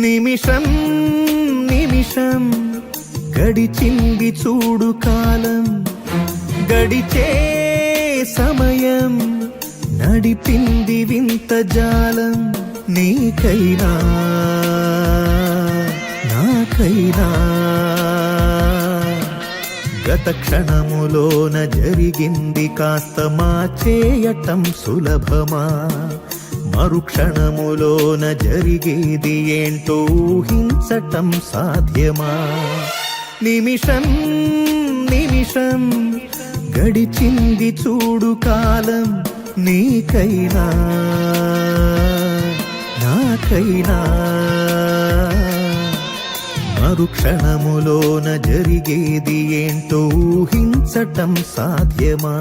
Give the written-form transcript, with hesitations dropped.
నిమిషం నిమిషం గడిచింది చూడు కాలం, గడిచే సమయం నడిపింది వింత జాలం. నీకైనా నాకైనా గత క్షణములోన జరిగింది కాస్త మార్చేయటం సులభమా, మరుక్షణములోన జరిగేది ఏంటో ఊహించటం సాధ్యమా. నిమిషం నిమిషం గడిచింది చూడు కాలం, నీకైనా నాకైనా మరుక్షణములోన జరిగేది ఏంటో ఊహించటం సాధ్యమా.